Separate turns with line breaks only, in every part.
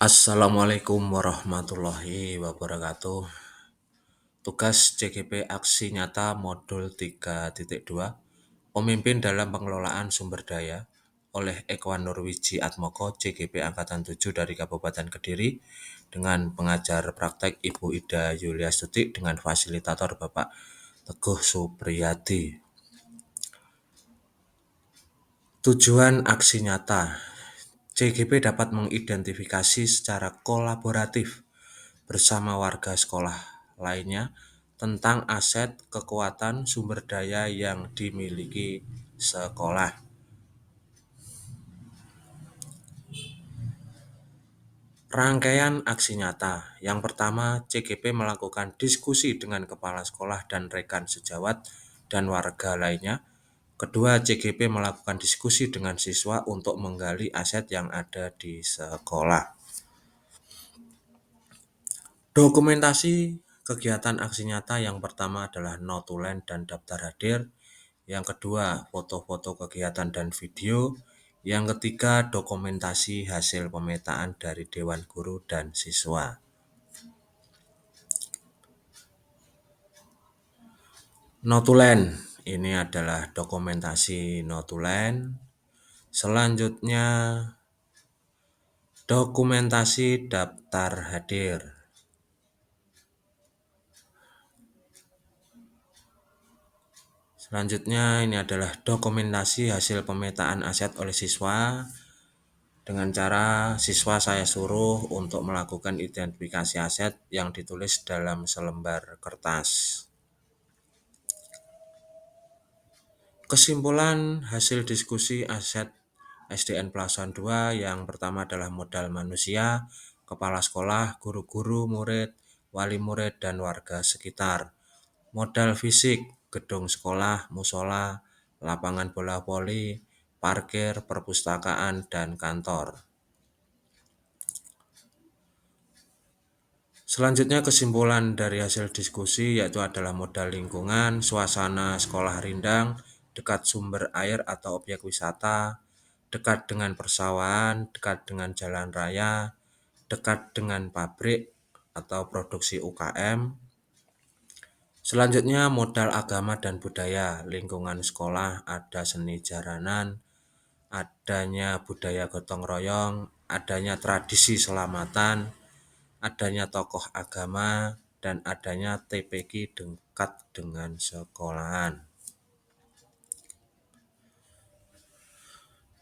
Assalamualaikum warahmatullahi wabarakatuh. Tugas CGP Aksi Nyata Modul 3.2, Pemimpin dalam Pengelolaan Sumber Daya oleh Ekwan Nurwiji Atmoko, CGP Angkatan 7 dari Kabupaten Kediri, dengan pengajar praktek Ibu Ida Yuliastuti dengan fasilitator Bapak Teguh Supriyadi. Tujuan aksi nyata. CGP dapat mengidentifikasi secara kolaboratif bersama warga sekolah lainnya tentang aset, kekuatan, sumber daya yang dimiliki sekolah. Rangkaian aksi nyata. Yang pertama, CGP melakukan diskusi dengan kepala sekolah dan rekan sejawat dan warga lainnya. Kedua, CGP melakukan diskusi dengan siswa untuk menggali aset yang ada di sekolah. Dokumentasi kegiatan aksi nyata yang pertama adalah notulen dan daftar hadir. Yang kedua, foto-foto kegiatan dan video. Yang ketiga, dokumentasi hasil pemetaan dari Dewan Guru dan siswa. Notulen, ini adalah dokumentasi notulen. Selanjutnya, dokumentasi daftar hadir. Selanjutnya ini adalah dokumentasi hasil pemetaan aset oleh siswa. Dengan cara siswa saya suruh untuk melakukan identifikasi aset yang ditulis dalam selembar kertas. Kesimpulan hasil diskusi aset SDN Pelabuhan 2 yang pertama adalah modal manusia, kepala sekolah, guru-guru, murid, wali murid, dan warga sekitar. Modal fisik, gedung sekolah, musola, lapangan bola voli, parkir, perpustakaan, dan kantor. Selanjutnya kesimpulan dari hasil diskusi yaitu adalah modal lingkungan, suasana sekolah rindang, dekat sumber air atau objek wisata, dekat dengan persawahan, dekat dengan jalan raya, dekat dengan pabrik atau produksi UKM. Selanjutnya modal agama dan budaya, lingkungan sekolah ada seni jaranan, adanya budaya gotong royong, adanya tradisi selamatan, adanya tokoh agama, dan adanya TPQ dekat dengan sekolahan.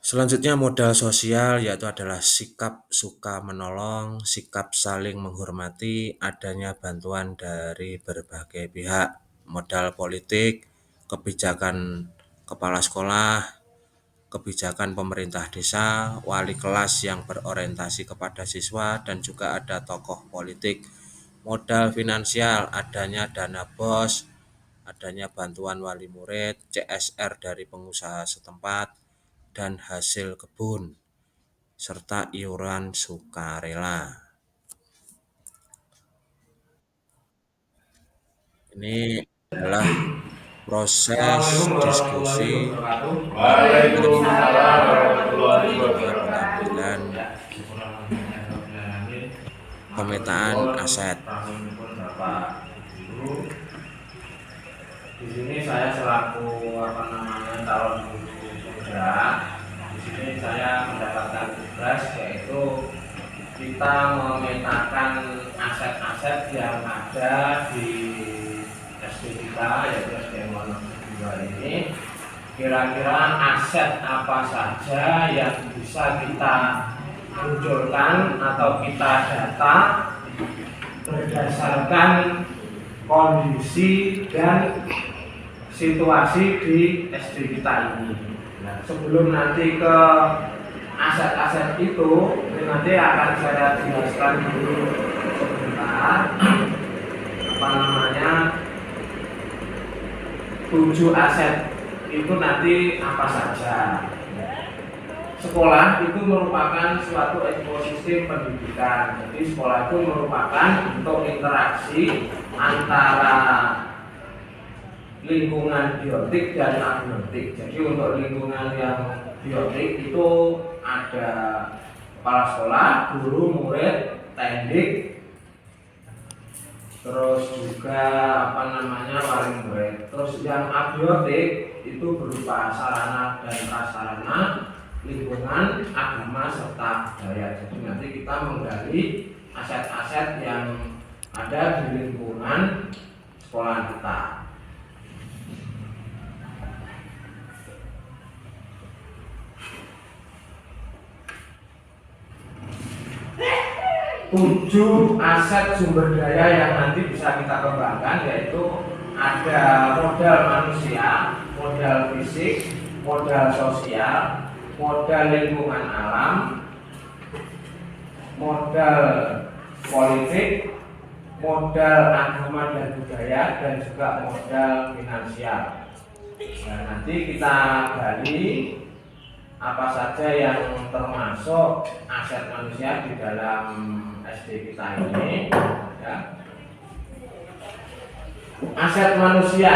Selanjutnya modal sosial yaitu adalah sikap suka menolong, sikap saling menghormati, adanya bantuan dari berbagai pihak. Modal politik, kebijakan kepala sekolah, kebijakan pemerintah desa, wali kelas yang berorientasi kepada siswa, dan juga ada tokoh politik. Modal finansial, adanya dana BOS, adanya bantuan wali murid, CSR dari pengusaha setempat, dan hasil kebun, serta iuran sukarela. Ini adalah proses diskusi pengambilan pemetaan aset.
Di sini saya selaku calon guru muda. Di sini saya mendapatkan tugas yaitu kita memetakan aset-aset yang ada di SD kita yaitu SD Monoton 2 ini. Kira-kira aset apa saja yang bisa kita munculkan atau kita data berdasarkan kondisi dan situasi di SD kita ini. Nah, sebelum nanti ke aset-aset itu, nanti akan saya jelaskan dulu sebentar tujuh aset itu nanti apa saja. Sekolah itu merupakan suatu ekosistem pendidikan. Jadi sekolah itu merupakan untuk interaksi antara lingkungan biotik dan abiotik. Jadi untuk lingkungan yang biotik itu ada kepala sekolah, guru, murid, tendik, terus juga wali murid. Terus yang abiotik itu berupa sarana dan prasarana, lingkungan, agama, serta budaya. Jadi nanti kita menggali aset-aset yang ada di lingkungan sekolah kita. Tujuh aset sumber daya yang nanti bisa kita kembangkan, yaitu ada modal manusia, modal fisik, modal sosial, modal lingkungan alam, modal politik, modal agama dan budaya, dan juga modal finansial. Nah, nanti kita gali apa saja yang termasuk aset manusia di dalam SD kita ini, ya. Aset manusia,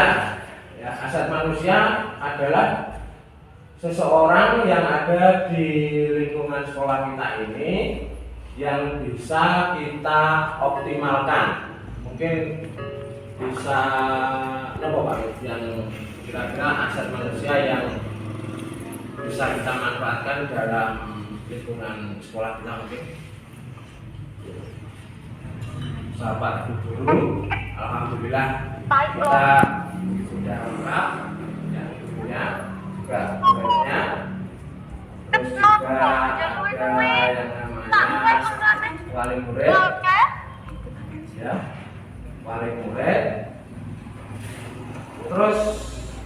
ya, aset manusia adalah seseorang yang ada di lingkungan sekolah kita ini yang bisa kita optimalkan. Mungkin bisa apa Pak, yang kira-kira aset manusia yang bisa kita manfaatkan dalam lingkungan sekolah kita mungkin. Sahabat guru, alhamdulillah kita sudah lengkap yang ibunya, juga muridnya, terus juga ada yang namanya wali murid, ya, wali murid. Terus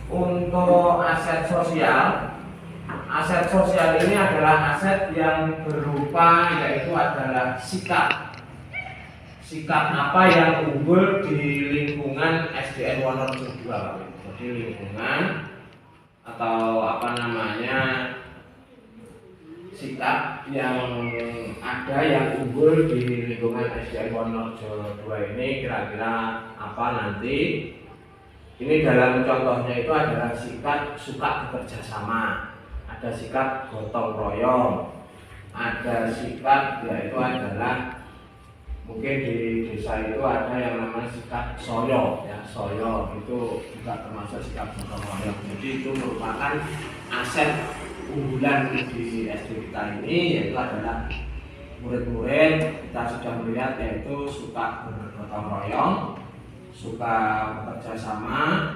untuk aset sosial ini adalah aset yang berupa, yaitu adalah sikap apa yang unggul di lingkungan SDN Wonorejo 2. Jadi lingkungan atau sikap yang ada yang unggul di lingkungan SDN Wonorejo 2 ini kira-kira apa nanti. Ini dalam contohnya itu adalah sikap suka bekerja sama, ada sikap gotong royong, ada sikap yaitu adalah mungkin di desa itu ada yang namanya sikap soyo, ya, soyo itu juga termasuk sikap gotong royong. Jadi itu merupakan aset unggulan di SD kita ini, yaitu adalah murid-murid kita sudah melihat yaitu suka bergotong royong, suka bekerja sama,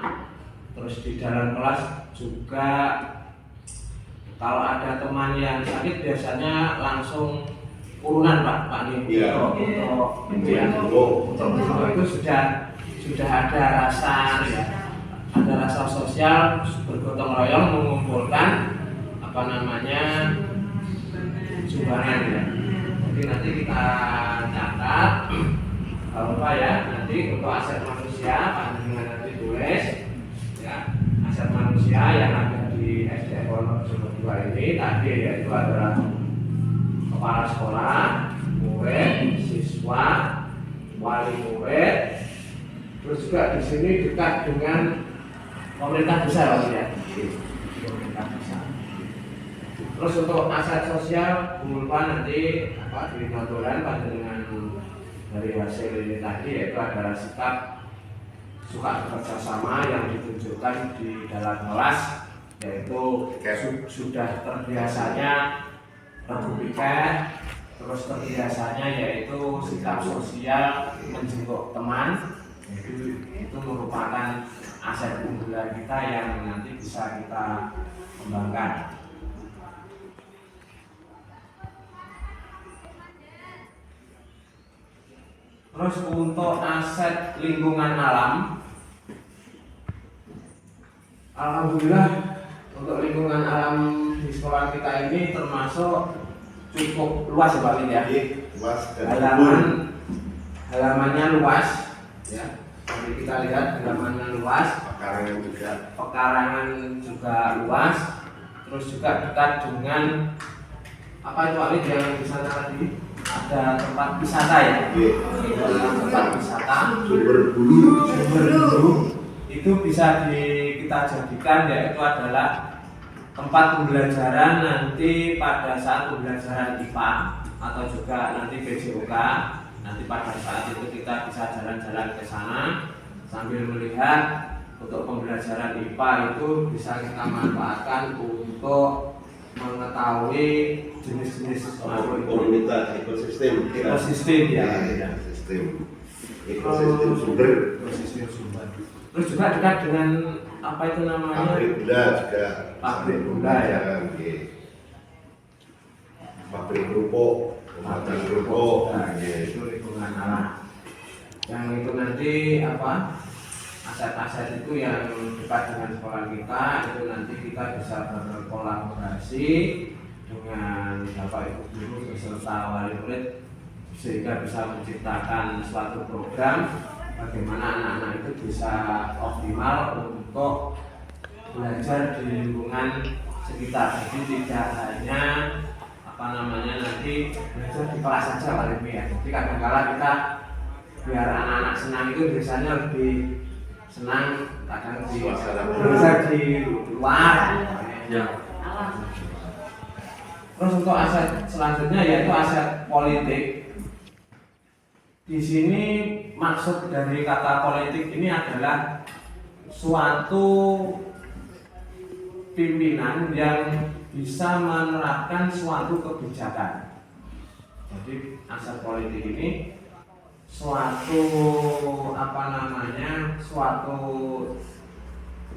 terus di dalam kelas juga kalau ada teman yang sakit biasanya langsung urunan Pak Nih, untuk itu sudah ada rasa, ya, ada rasa sosial, bergotong royong mengumpulkan sumbangan, ya. Jadi nanti kita catat, kalau lupa ya, nanti untuk aset manusia panjenengan nanti tulis, ya, aset manusia yang ada di SDN Wonorejo 2 ini tadi yaitu adalah kepala sekolah, murid, siswa, wali murid, terus juga di sini dekat dengan pemerintah desa, ya, pemerintah desa. Terus untuk aset sosial, lupa nanti di notulen panjenengan dari hasil ini tadi yaitu adalah sikap suka bekerja sama yang ditunjukkan di dalam kelas, yaitu sudah terbiasanya rebu piket, terus terbiasanya yaitu sikap sosial menjenguk teman. Itu merupakan aset unggulan kita yang nanti bisa kita kembangkan. Terus untuk aset lingkungan alam, alhamdulillah untuk lingkungan alam di sekolah kita ini termasuk cukup luas, ya Pak Lin, ya.
Luas dan
halamannya luas, ya. Jadi kita lihat halamannya luas, pekarangan juga luas, terus juga dekat dengan apa itu Pak Lin yang di sana tadi? Ada tempat wisata, ya. Tempat wisata
sumber bulu
itu bisa kita jadikan yaitu adalah tempat pembelajaran nanti pada saat pembelajaran IPA atau juga nanti PJOK, nanti pada saat itu kita bisa jalan-jalan ke sana sambil melihat untuk pembelajaran IPA itu bisa kita manfaatkan untuk mengetahui jenis-jenis
komunitas ekosistem
ya.
Ekosistem sumber.
Terus juga dekat dengan apa itu namanya?
Pabrik gula juga.
Pabrik gula ya.
Pabrik kerupuk, pembuatan kerupuk.
Itu lingkungan alam. Yang itu nanti apa? Aset-aset itu yang dekat dengan sekolah kita itu nanti kita bisa berkolaborasi dengan Bapak Ibu guru beserta wali murid sehingga bisa menciptakan suatu program bagaimana anak-anak itu bisa optimal untuk belajar di lingkungan sekitar. Jadi tidak hanya apa namanya nanti belajar di kelas saja paling ya. Jadi kadang-kala kita biar anak-anak senang itu biasanya lebih senang kadang di belajar di luar ya. Terus untuk aset selanjutnya yaitu aset politik. Di sini maksud dari kata politik ini adalah suatu pimpinan yang bisa menerapkan suatu kebijakan. Jadi aset politik ini suatu apa namanya suatu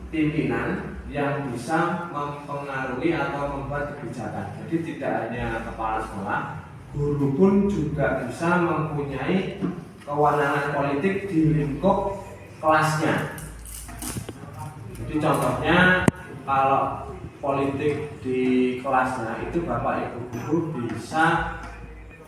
pimpinan yang bisa mempengaruhi atau membuat kebijakan. Jadi tidak hanya kepala sekolah, guru pun juga bisa mempunyai kewenangan politik di lingkup kelasnya. Jadi contohnya kalau politik di kelasnya itu Bapak Ibu guru bisa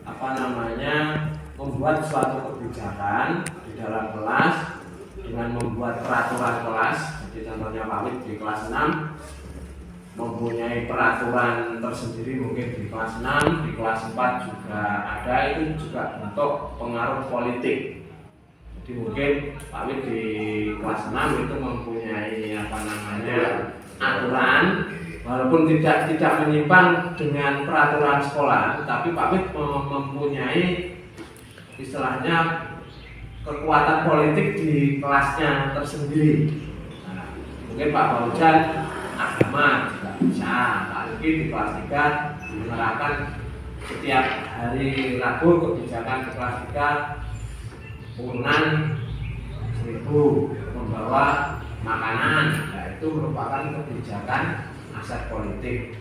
apa namanya membuat suatu kebijakan di dalam kelas dengan membuat peraturan kelas. Jadi contohnya Pak Wid di kelas 6 mempunyai peraturan tersendiri mungkin di kelas 6, di kelas 4 juga ada, itu juga bentuk pengaruh politik. Jadi mungkin Pak Wid di kelas 6 itu mempunyai apa namanya aturan walaupun tidak menyimpang dengan peraturan sekolah, tapi Pak Wid mempunyai istilahnya kekuatan politik di kelasnya tersendiri. Nah, mungkin Pak Baujan agama juga bisa, apalagi di kelas 3 menerapkan setiap hari Rabu kebijakan di kelas 3 urunan 1000 membawa makanan. Nah, itu merupakan kebijakan aset politik.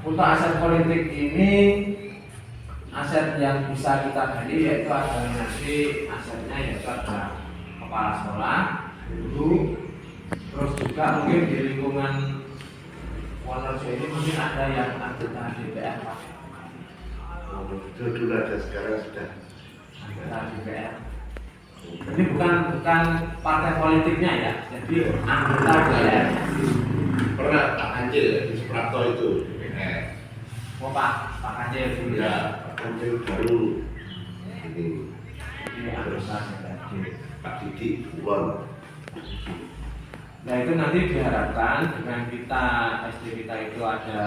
Untuk aset politik ini aset yang bisa kita gali yaitu ada nanti asetnya yaitu ada kepala sekolah, guru, terus juga mungkin di lingkungan Wonorejo ini mungkin ada yang anggota DPR Pak.
Itu dulu ada, sekarang sudah
Anggota DPR. Jadi bukan partai politiknya ya, jadi anggota DPR.
pernah Pak Kancil di Suprapto itu
Oh Pak Kancil dulu
ya, Pak Kancil baru ini
anggota DPR.
Pak Didi Buan.
Nah itu nanti diharapkan dengan kita SD kita itu ada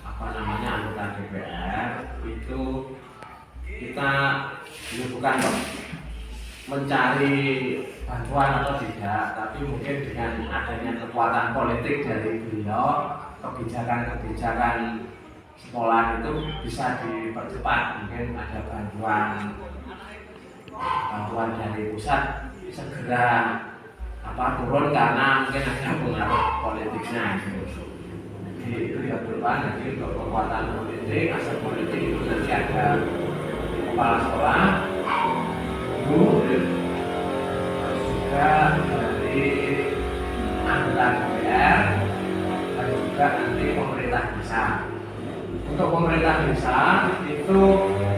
apa namanya anggota DPR itu kita ini bukan mencari bantuan atau tidak, tapi mungkin dengan adanya kekuatan politik dari beliau kebijakan-kebijakan sekolah itu bisa dipercepat. Mungkin ada bantuan dari pusat segera turun karena mungkin ada pengaruh politiknya. Jadi itu yang depan nanti untuk kekuatan politik, aset politik itu nanti ada kepala sekolah, guru, juga dari anggota DPR dan juga nanti pemerintah desa. Untuk pemerintah desa itu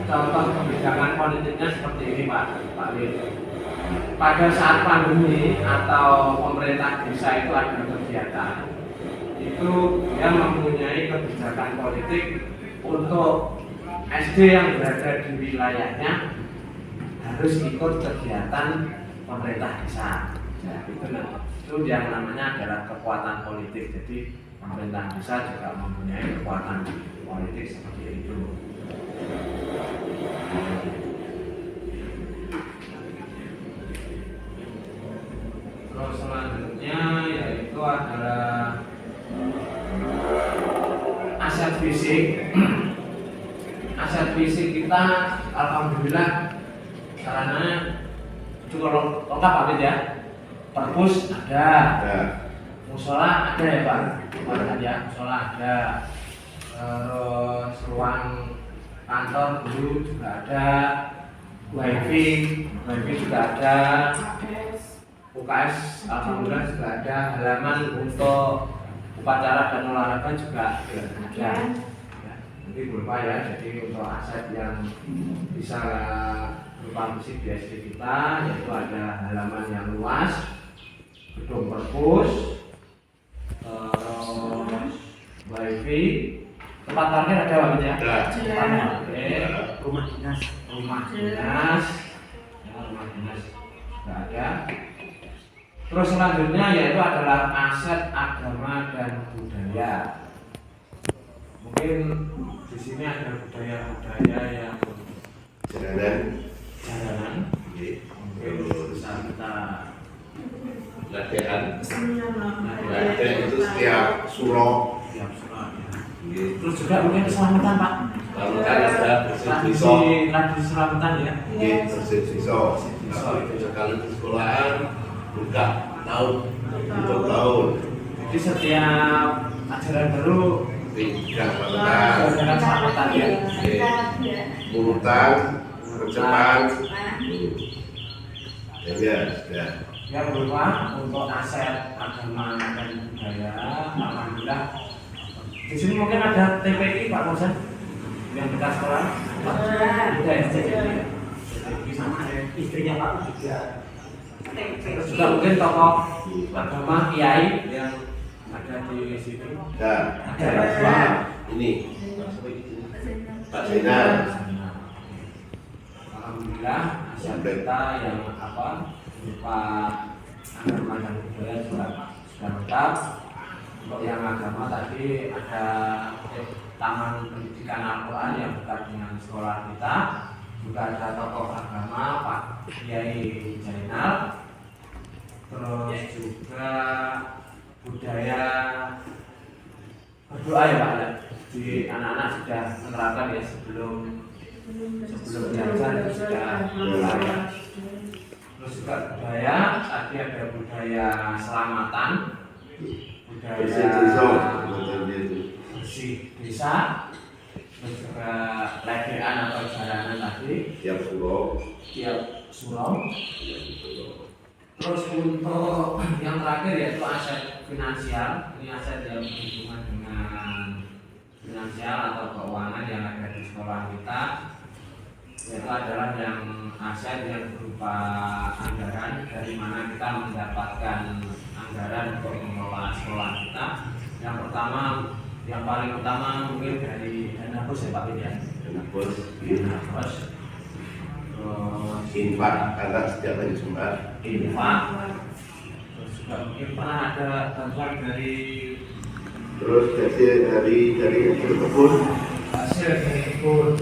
contoh kebijakan politiknya seperti ini Pak Wid. Pada saat pandemi atau pemerintah desa itu ada kegiatan, itu dia mempunyai kebijakan politik untuk SD yang berada di wilayahnya harus ikut kegiatan pemerintah desa. Ya, itu yang namanya adalah kekuatan politik. Jadi pemerintahan desa juga mempunyai kekuatan politik seperti itu. Terus selanjutnya yaitu adalah aset fisik. Aset fisik kita alhamdulillah sarananya cukup lengkap Pak ya. Perpus ada, musola ada ya Pak, ya musola ada, terus ruang kantor guru juga ada, wifi juga ada, UKS alhamdulillah juga ada, halaman untuk upacara dan olahraga juga ada. Nanti berupa ya, jadi untuk aset yang bisa berupa fisik di SD kita yaitu ada halaman yang luas, gedung perpus, wifi, tempat parkir ada Pak ya? Ada. Rumah dinas nggak ada. Terus selanjutnya yaitu adalah aset agama dan budaya. Mungkin di sini ada budaya-budaya yang jalanan, mungkin bisa kita
Ladean itu setiap suro.
ya. Terus juga mungkin keselamatan Pak.
Lalu kan ada bersih-bersih.
Tradisi selamatan ya.
Bersih-bersih. Sekali di sekolahan buka tahun untuk tahun.
Jadi setiap ajaran baru
Tidak
ajaran selamatan ya.
Urutan, percepat. Ya.
Yang berupa untuk aset agama dan budaya, alhamdulillah. Di sini mungkin ada TPI Pak Mosen yang bekas sekolah. Ada TPI sama istrinya Pak juga. Terus juga mungkin tokoh agama kiai yang ada di sini. Ada
Ini Pak Zainal.
Alhamdulillah aset kita yang berupa agama dan budaya sudah lengkap. Untuk yang agama tadi ada Taman Pendidikan Al-Quran yang dekat dengan sekolah kita. Juga ada tokoh agama Pak Kiai Zainal. Terus juga budaya berdoa ya Pak ya. Di anak-anak sudah menerapkan ya sebelum belajar itu sudah berdoa. Terus juga budaya, tadi ada budaya selamatan, budaya bersih desa, terus juga ledean atau jalanan tadi,
Tiap surau.
Terus untuk yang terakhir yaitu aset finansial. Ini aset yang berhubungan dengan finansial atau keuangan yang ada di sekolah kita, yaitu adalah yang aset yang berupa anggaran dari mana kita mendapatkan anggaran untuk mengelola sekolah kita. Yang pertama, yang paling utama mungkin dari dana bos ya Pak ya. Dana bos. Terus
Infak anak setiap hari Jumat.
infak. Terus juga mungkin pernah ada bantuan dari
Terus dari kebun.
hasil dari kebun,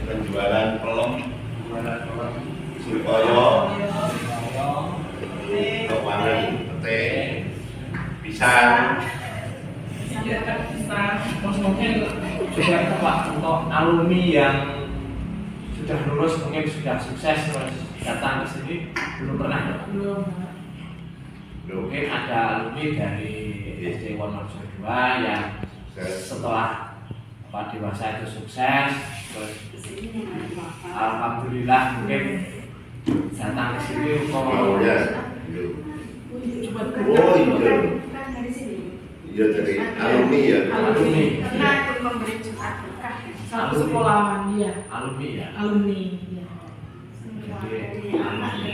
Penjualan pelem,
jualan kolom,
surkoyo, kewangan pete, pisang.
Terus mungkin juga Pak untuk alumni yang sudah lulus mungkin sudah sukses terus datang ke sini belum pernah ya?
Belum.
Mungkin ada alumni dari SD Wonorejo 2 yang setelah Pak dewasa itu sukses terus alhamdulillah mungkin datang ke sini untuk
Oh iya. Iya dari alumni ya.
alumni
Karena ikut memberi Jumat berkah. Satu sekolahan dia.
alumni ya.
Alumni. Ya.
Jadi alumni.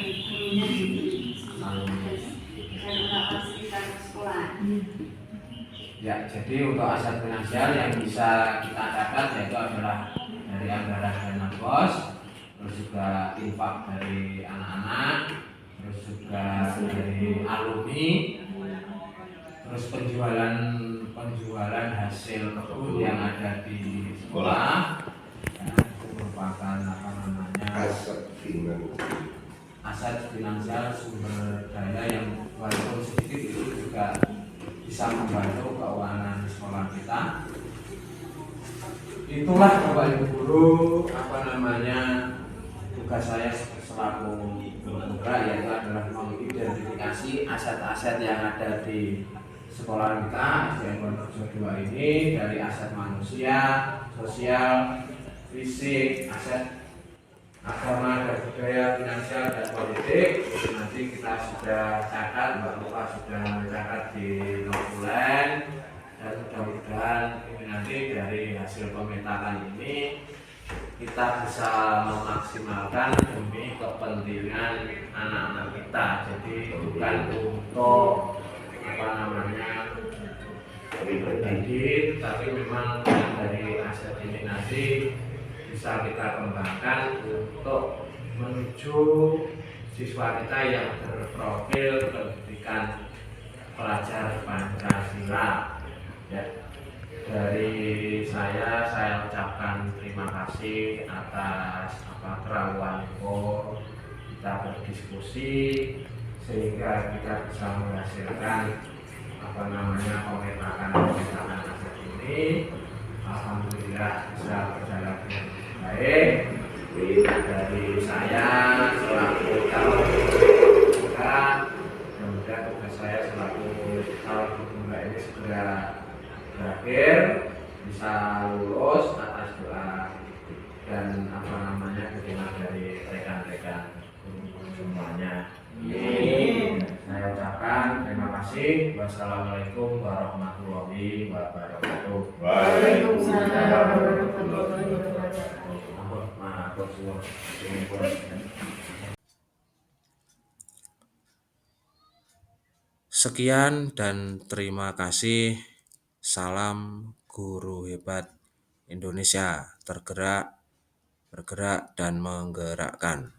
Ya, jadi untuk aset finansial yang bisa kita dapat yaitu adalah dari anggaran dana bos, terus juga infak dari anak-anak, terus juga dari alumni, terus penjualan hasil kebun yang ada di sekolah. Itu merupakan apa namanya aset finansial sumber daya yang walaupun sedikit itu juga bisa membantu keuangan sekolah kita. Itulah Bapak Ibu guru apa namanya tugas saya selaku guru yaitu adalah mengidentifikasi aset-aset yang ada di sekolah kita SDN Pondok 2 ini, dari aset manusia, sosial, fisik, aset agama dan budaya, finansial dan politik. Nanti kita sudah catat, Mbak Lupa sudah mencatat di notulen, dan mudah-mudahan ini nanti dari hasil pemetaan ini kita bisa memaksimalkan demi kepentingan anak-anak kita. Jadi bukan untuk apa namanya pribadi, tapi memang dari aset ini nanti bisa kita kembangkan untuk menuju siswa kita yang berprofil pendidikan pelajar Pancasila. Ya. Dari saya ucapkan terima kasih atas keraguan kita berdiskusi sehingga kita bisa menghasilkan pemetakan aset ini. Alhamdulillah bisa berjalan dengan baik. Dari saya selaku calon pemuda, kemudian tugas saya selaku calon pemuda ini segera berakhir, bisa lulus atas doa dan dukungan dari rekan-rekan semuanya. Saya ucapkan terima kasih. Wassalamualaikum warahmatullahi wabarakatuh.
Waalaikumsalam warahmatullahi wabarakatuh.
Sekian dan terima kasih. Salam guru hebat Indonesia, tergerak, bergerak, dan menggerakkan.